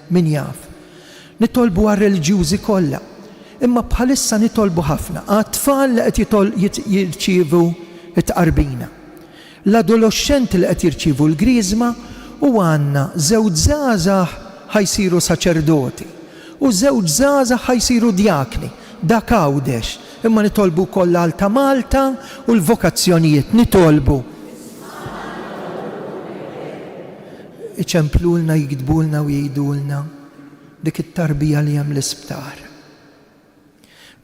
min jaf. Nitolbu għar-reliġjużi kollha. Imma bħalissa nitolbu ħafna għat-tfal li qed jirċievu t-tqarbina. L-adolescenti li qed jirċievu l-griżma u għandna żewġ żgħażagħ ħajsiru saċerdoti u żewġ żgħażagħ ħajsiru djakni. Dak għawdex. Imma nitolbu kollha Alta Malta u l-vokazzjonijiet nitolbu. Iċemplulna, jikdbulna u jgħidulna dik it-tarbija li hemm l-isptar.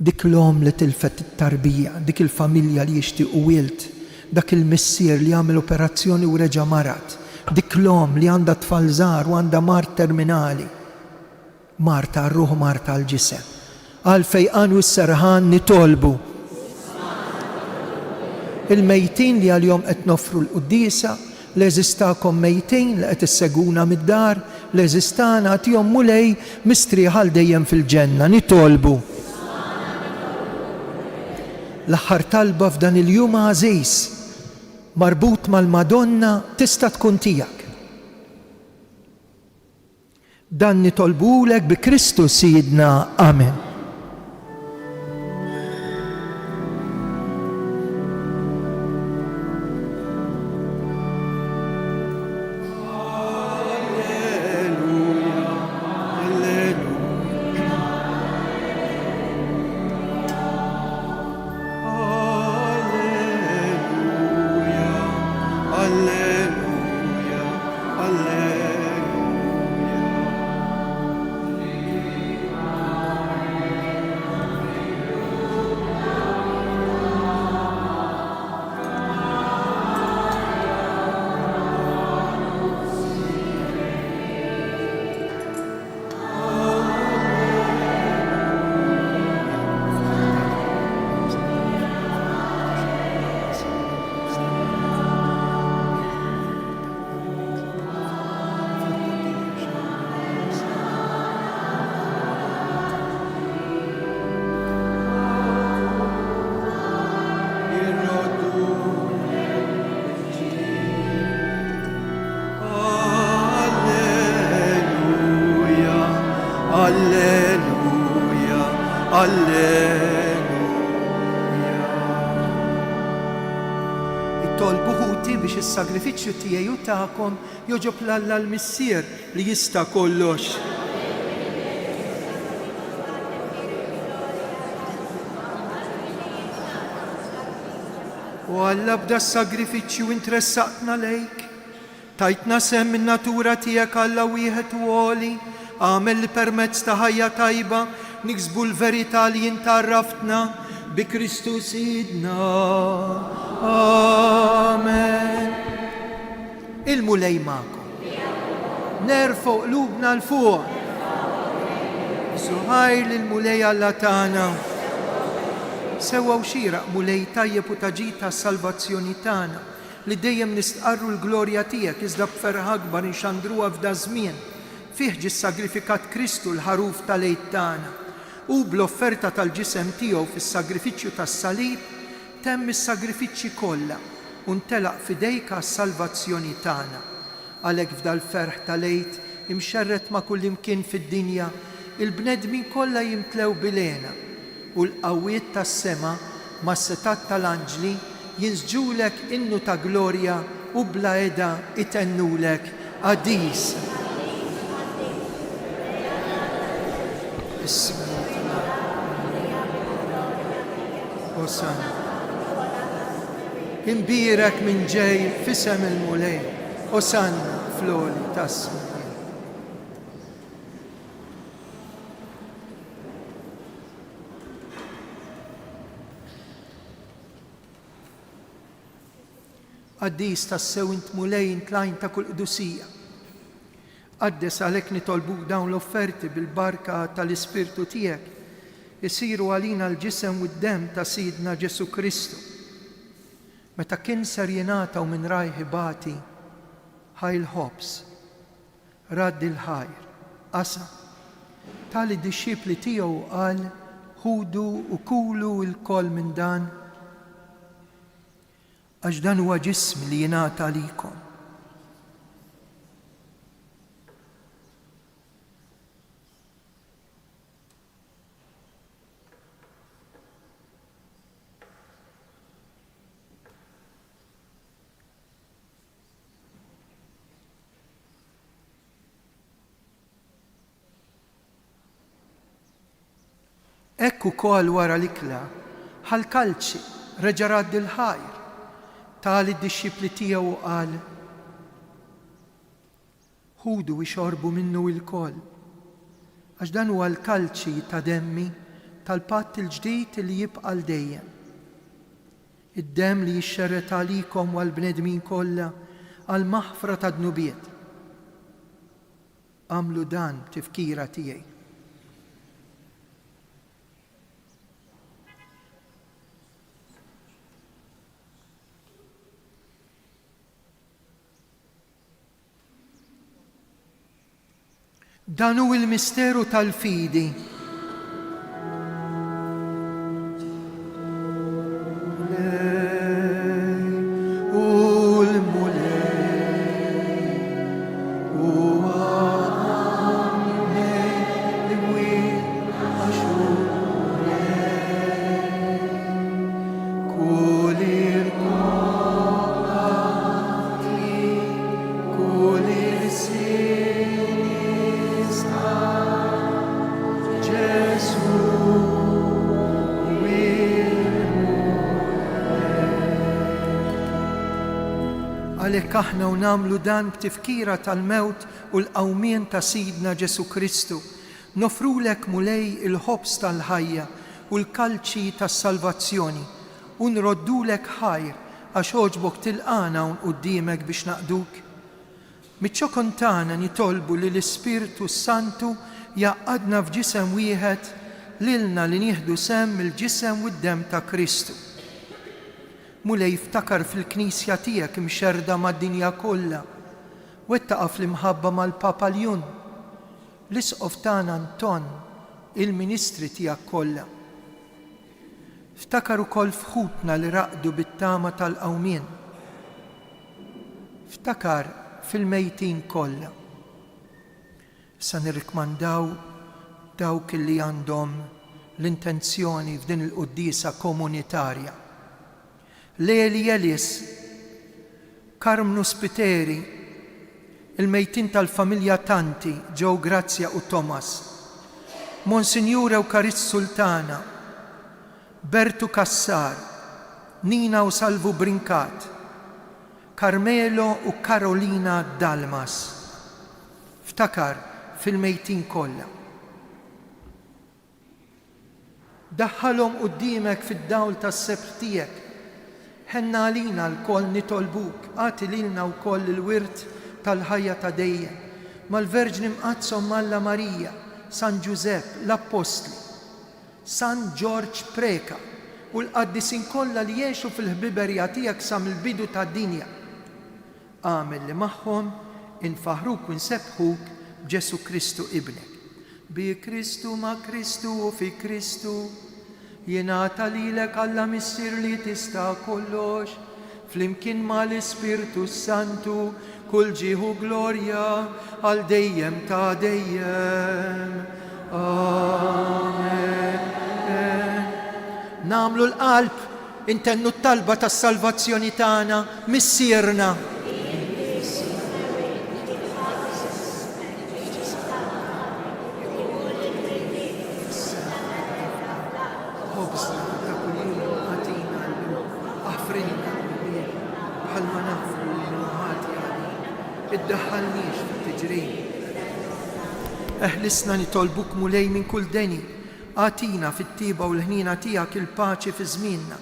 Dik l-om li tilfet it-tarbija, dik il-familja li jixtieq wilt, dak il-missier li għamel operazzjoni u reġa' marat, dik l-om li għandha tfal żgħar u għandha mart terminali. Marta għar-ruħ, Marta għall-ġisem. Għal-fejqan u s-serħan nitolbu. Il-mejtin li għal-jom qed nofru l-quddisa, l-eżistakom mejtin li qed isseguna mid-dar, l-eżistana għatihom mulej mistrieħal dejjem fil-ġenna, nitolbu. L-aħħar talba f'dan il-jum għażiż marbut mal-Madonna tista' tkun tiegħek. Dan nitolbulek bi Kristus Sidna. Amen. Tolbu ħuti biex is-sagrifiċċju tiegħi u tagħkom joġob l-Alla l-Missier li jista' kollox. U Alla bda s-sagrifiċċju intressaqna lejk, tajtna semm min-natura tiegħek Alla wieħed u għoli, għamel li permezz ta' ħajja tajba niksbu l-verità li intarraftna bi Kristus Sidna. Amen. Il-mulej ma'kom. Nerfu qlubna l-fuq. Suħajr l-mulej Alla tagħna. Sewa u xieraq mulej tajjeb u taġita s-salvazzjoni tagħna li dejjem nistqarru l-glorja tiegħek iżda b'ferħ akbar inxandruha f'da żmien fih ġie sagrifikat Kristu l-ħaruf tal-għid tagħna. U bl-offerta tal-ġisem tiegħu fis-sagrifiċċju tas-salib temm is-sagrifiċċji kollha u ntelaq f'idejk għas-salvazzjoni tagħna. Għalhekk f'dal-ferħ tal-għid imxerret ma' kull imkien fid-dinja il-bnedmin kollha jimtlew bilena u l-qawwiet tas-sema mas-setat tal-anġli jinsġulek innu ta' glorja u bla eda itennulek għadis. Osanna. Imbirek minn ġej fisem il-mulej. Osanna floli tasma. Għaddis tassew int mulej intlajn ta' kull qdusija. Għaddes għalek nitolbuk dawn l-offerti bil-barka tal-Ispirtu tiegħek jisiru għalina l-ġisem u d-dem ta' Sidna Ġesu Kristu. Meta kien ser jingħataw minn rajħi bati ħajl ħobs, raddi l-ħajr, qasa, tali disċipli tiegħu qal ħudu u kulu l-koll minn dan għax dan huwa ġismi li jingħata għalikom. Ekku kol wara l-ikla, ħal-kalċi, reġa' radd il-ħajr, tal id-disċipli tiegħu qal: ħudu ixorbu minnu il-kol, għax dan huwa l-kalċi ta' demmi tal-patt il-ġdid li jibqa' l-dejjem. Id-demm li jixxerret għalikom u għall-bnedmin kollha għal maħfra ta' dnubiet. Għamlu dan tifkira tiegħi. Dan hu il-misteru tal-fidi. Għalhekk aħna u nagħmlu dan b'tifkira tal-mewt u l-qawmien ta' Sidna Ġesu Kristu, nofrulek mulej il-ħobs tal-ħajja u l-kalċi tas-salvazzjoni u nroddulek ħajr għax oġbok tilqana hawn quddiemek biex naqduk. Miċ-ċokon tagħna nitolbu li l-Ispirtu Santu jaqgħadna f'ġisem wieħed lilna li nieħdu semm il-ġisem u d-demm ta' Kristu. Mulej iftakar fil-Knisja tiegħek imxerda mad-dinja kollha, wettaqa' fl-imħabba mal-Papa Ljun, l-isqof tagħna Anton, il-ministri tiegħek kollha. Ftakar ukoll fħutna li raqdu bit-tama tal-qawmien. Ftakar fil-mejtin kollha. Issa nirrikmandaw dawk li għandhom l-intenzjoni f'din il-qudiesa komunitarja. Leli Elis, Karmnu Spiteri, il-mejtin tal-familja Tanti, Ġew Grazja u Thomas, Monsignur Eukarist Sultana, Bertu Kassar, Nina u Salvu Brinkat, Carmelo u Karolina Dalmas. Ftakar fil-mejtin kollha. Daħħalhom quddiemek fid-dawl tas-sebt tiegħek. Ħenna għalina l-koll nitolbuk, għati lilna u koll il-wirt tal-ħajja ta' dejjem, mal-Verġni Mqazzom Malla Marija, San Giuseppe, l-Apostli, San George Preka u l-qaddisin kollha li jgħixu fil-ħbiberja tiegħek sa mill-bidu tad-dinja. Għamel li magħhom infaħruk u nsebħuk b'Ġesu Kristu ibnek. Bi Kristu ma' Kristu u fi Kristu jingħata lilek Alla missier li tista' kollox, flimkien mal-Ispirtu Santu kull ġieħu glorja għal dejjem ta' dejjem. Amen. Namlu l-qalb, intennu t-talba tas-salvazzjoni tagħna missierna. Iddaħħalniex fit-tiġrin. Eħlisna nitolbuk mulej minn kull deni, għatina fit-tiba u l-ħnina tiegħek il-paċi fi żmienna.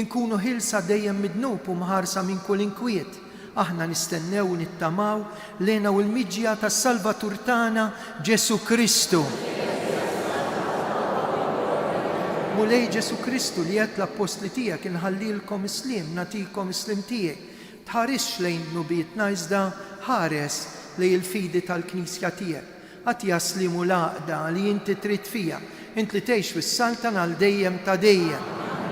Inkunu ħilsa dejjem midnub u mħarsa minn kull inkwiet. Aħna nistennew u nittamaw lejna u l-miġja tas-Salvatur tagħna Ġesu Kristu. Mulej Ġesu Kristu li qed l-Apostli tiegħek inħallilkom islim, nagħtikom islim tiegħi. Tħarisx lejn dnubietna iżda ħares li l-fidi tal-Knisja tiegħek. Għat jaslimu l-għaqda li inti trid fija, int li tgħix fis-Saltan għal dejjem ta' dejjem.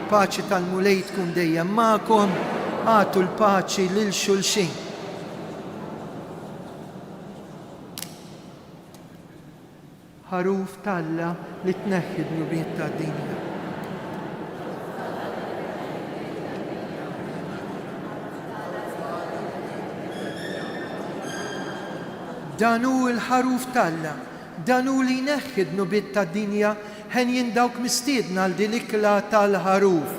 Paċi tal-mulej tkun dejjem magħkom, għatu l-paċi lil xulxin. Ħaruf talla li tneħħi d-nubiet tad-dinja. Danu l-ħaruf talla, danu li neħħi d-nubiet tad-dinja ħen jindawk mistiedna għal dilikla tal-ħaruf.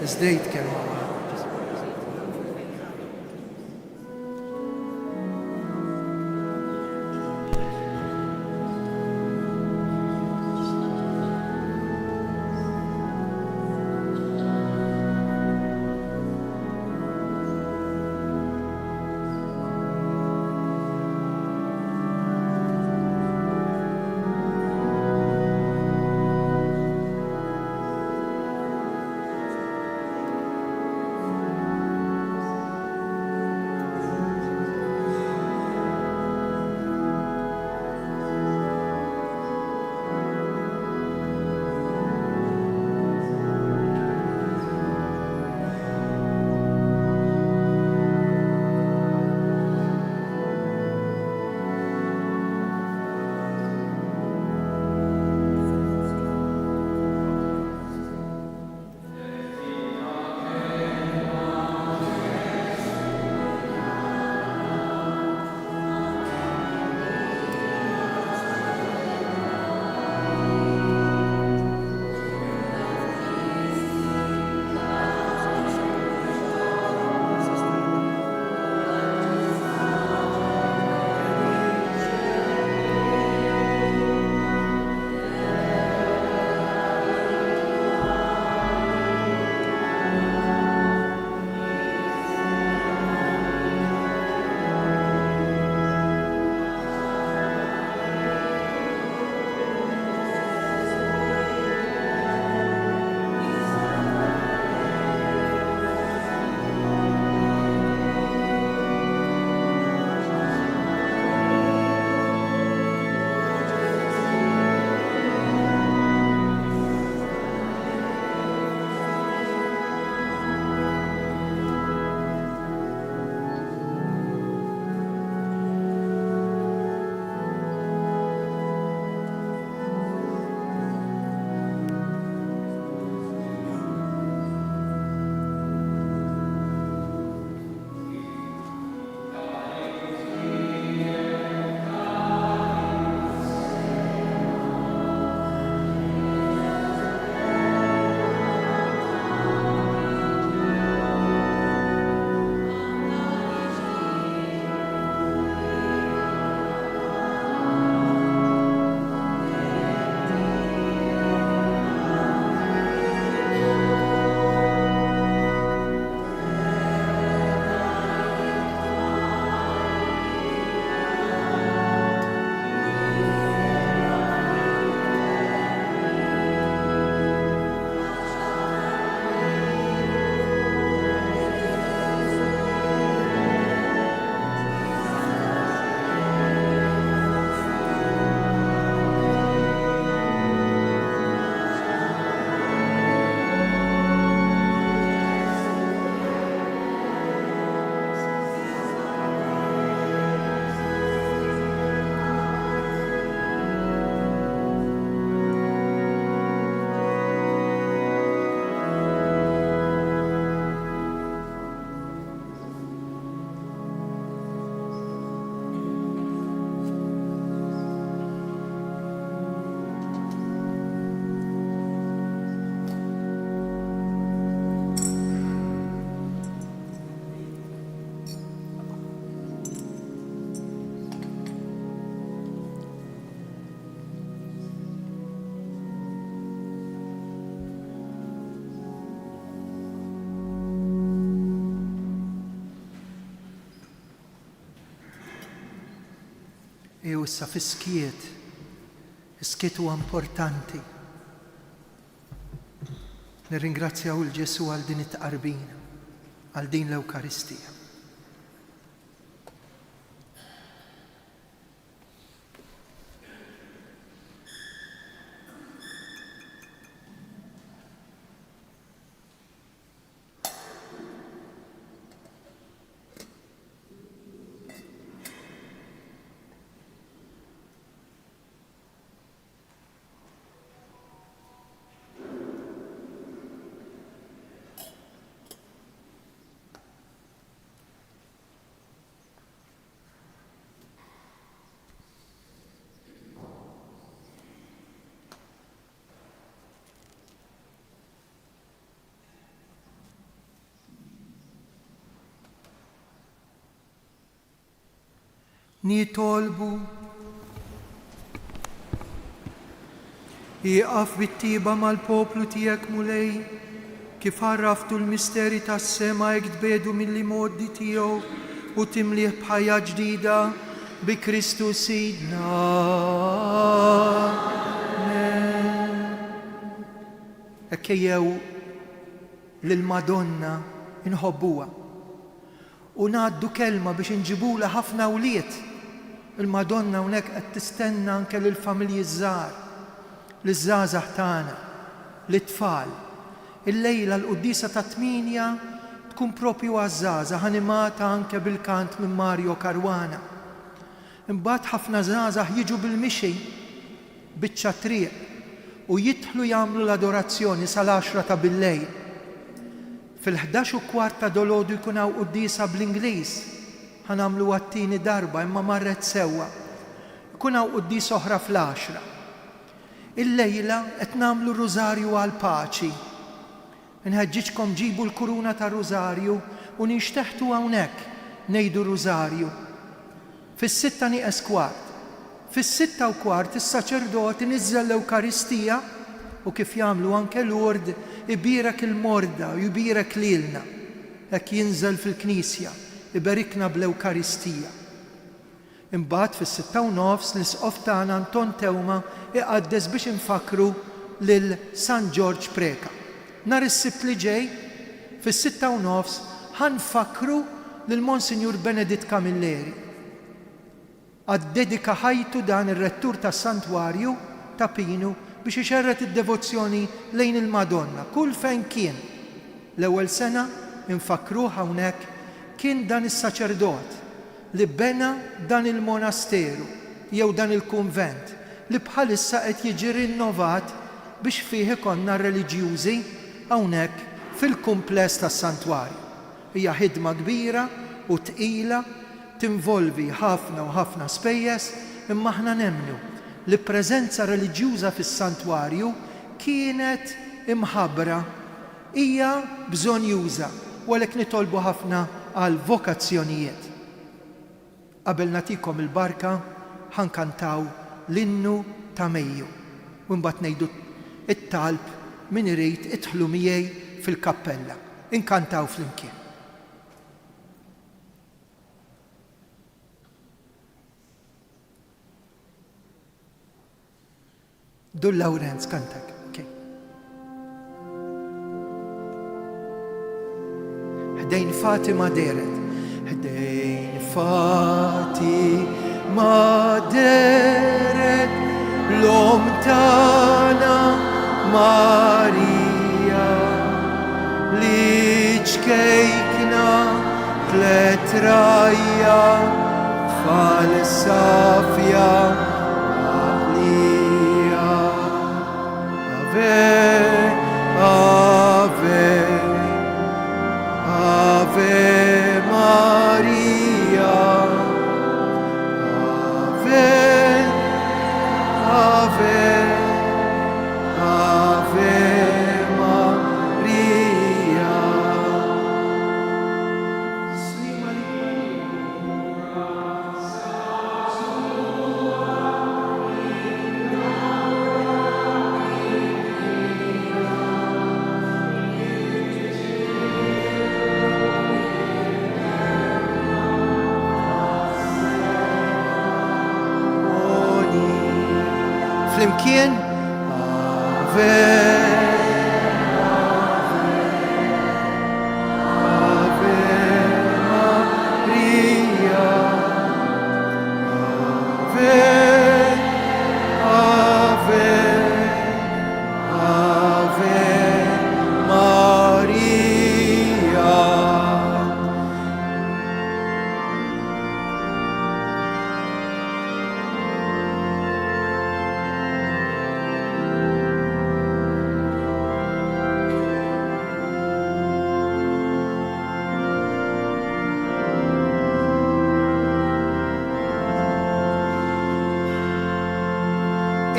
Iżdejt kelma. Issa fiskiet, iskiet huwa importanti. Nirringrazzjaw il-Ġesu għal din it-tqarbin, għal din l-Ewkaristija. nitolbu jieqaf bit-tieba mal-poplu tiegħek mulej kif għarraftu l-misteri tas-sema hekk tbedu mill-modi tiegħu u timlih b'ħajja ġdida bi Kristu Sidna. Ekkejjew lill-Madonna inħobbuha u ngħaddu kelma biex inġibula ħafna awliet. Il-Madonna hawnhekk qed tistenna anke lill-familji żgħar, liż-żgħażagħ tagħna, lit-tfal. Il-lejla l-qudiesa ta' 8 tkun propju għaż-żgħażagħ animata anke bil-kant minn Mario Caruana. Imbagħad ħafna żgħażagħ jiġu bil-mixi biċċa triq u jidħlu jagħmlu l-adorazzjoni sal-10 ta' bil-lejl. Fil-11:15 ta' dolodu jkun hawn qudiesa bl-Ingliż. Ħanamlu għat-tieni darba imma marret sewwa. Jkun hawn qudiesa oħra fl-10. Il-lejla qed nagħmlu rużarju għal paċi. Inħeġġiġkom ġibu l-kuruna ta' rużarju u nixteħtu hawnhekk ngħidu rużarju. Fis-6 nieqes kwart. Fis-6:15 is-saċerdot iniżżel l-Ewkaristija u kif jagħmlu anke Lurd ibirek il-morda u jibirek lilna. Hekk jinżel fil-Knisja, iberikna bl-Ewkaristija. Imbagħad fis-6:30 l-isqof tagħna Anton Tewma iqaddes biex infakru lil San George Preka. Nhar is-Sibt li ġej fis-6:30 ħanfakru lil Monsinjur Beneditt Camilleri. Għaddedika ħajtu dan ir-rettur tas-Santwarju ta' Pinu biex ixerret id-devozzjoni lejn il-Madonna kull fejn kien. L-ewwel sena infakruh hawnhekk kien dan is-saċerdot li bena dan il-monasteru jew dan il-kunvent li bħalissa qed jiġi rinnovat biex fih ikollna reliġjużi hawnhekk fil-kumpless tas-Santwarju. Hija ħidma kbira u tqila tinvolvi ħafna u ħafna spejjeż imma aħna nemmnu li preżenza reliġjuża fis-Santwarju kienet imħabbra, hija bżonjuża u għalhekk nitolbu ħafna għal vokazzjonijiet. Qabel nagħtikom il-barka ħankantaw l-innu ta' Mejju u mbagħad ngħidu it-talb min irid idħlu miegħi fil-kappella. Inkantaw flimkien. Dul Lawrenz kantak. Okay. Ħdejn Fatima deret. Ħdejn Fatima deret l-om tana Marija li ġkejkna tlet rajja tfal safja Ave, Ave Maria, Ave, Ave, Ave Maria. Flimkien Ave Ave Maria Ave Ave Ave Maria.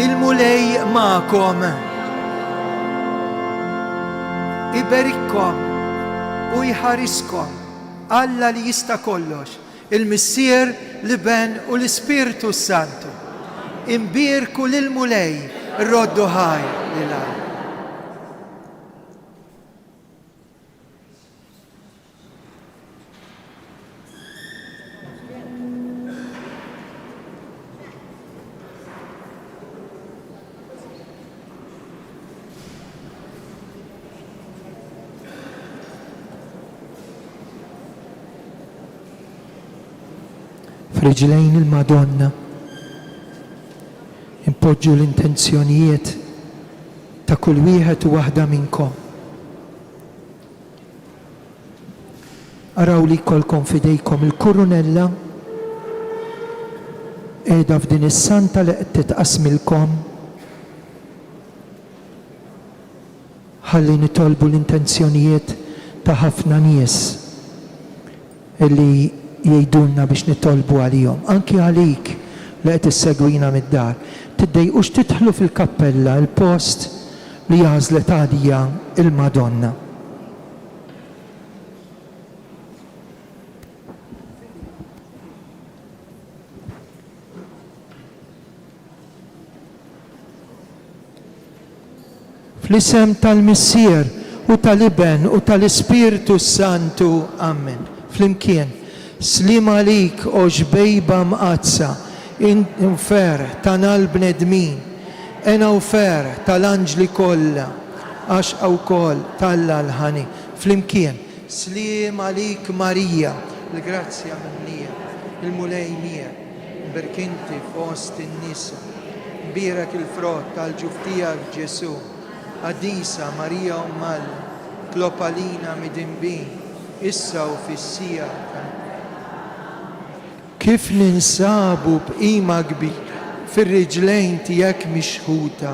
Il-mulej ma'kom, iberikkom u jħariskom Alla li jista' kollox, il-Missier, l-Ben u l-Ispirtu Santu. Imbirku lil-mulej, roddu ħaj lil-għal. F'riġlejn il-Madonna impoġġu l-intenzjonijiet ta' kull wieħed u waħda minnkom. Araw li jkollkom f'idejkom il-kurunella qiegħda f'din is-santa li qed titqasmilkom ħalli nitolbu l-intenzjonijiet ta' ħafna nies illi jgħidulna biex nitolbu għalihom, anki għalik li qed issegwina mid-dar. Tiddejqux tidħlu fil-kappella, il-post li għażlet għalija il-Madonna. Fl-isem tal-Missier u tal-Iben u tal-Ispirtu Santu, amen. Flimkien. Slim għalik o ġbejba mqazza, infer tanal bnedmin, ena ufer tal-anġli kolla, għax għaw kol talla l-ħani. Flimkien, slim għalik Marija, l-grazzja minnija, il-mulej mija, berkinti fost in-nisa, birak il-frott tal-ġuftijak Ġesu, Adisa Marija ummal, klopalina midimbin, issa u fissija kif ninsabu b'qima kbir fir-riġlejn tiegħek mixħuta,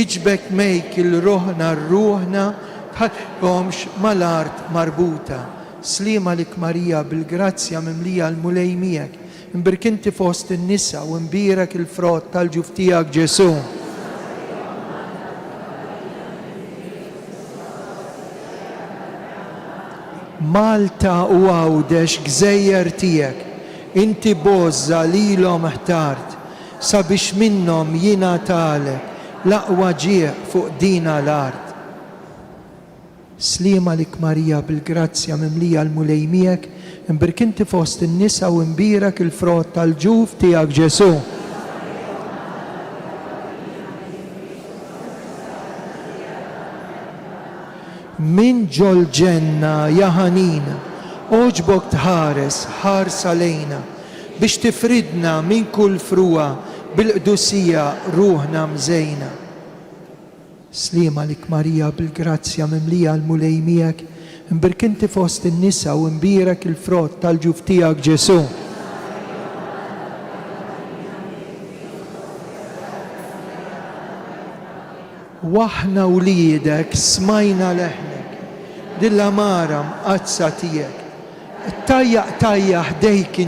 iġbek mejk il-ruħna r-ruħna tħallhomx mal-art marbuta. Slima lik Marija bil-grazzja mimlija l-mulej miegħek, imbirkinti fost in-nisa u imbirek il-frott tal-ġuf tiegħek Ġesu. Malta u Għawdex gżejjer tiegħek, inti bozza lilhom ħtart, sabiex minnhom jingħatalek l-aqwa ġieq fuq dina l-art. Slima lik Marija bil-grazzja mimlija l-mulej miegħek, imbirkinti fost in-nisa u imbirek il-frott tal-ġuf tiegħek Ġesu. Min ġol ġenna jaħanina, oġbok tħares ħarsa lejna biex tifridna minn kull fruwa bil-qdusija ruħna mżejna. Slima lik Marija bil-grazzja mimlija l-mulej miegħek, imbirkinti fost in-nisa u imbirek il-frott tal-ġuf tiegħek Ġesu. Waħna wliedek smajna leħnek, dilla mara mqazza tiegħek, tajjaq ħdejk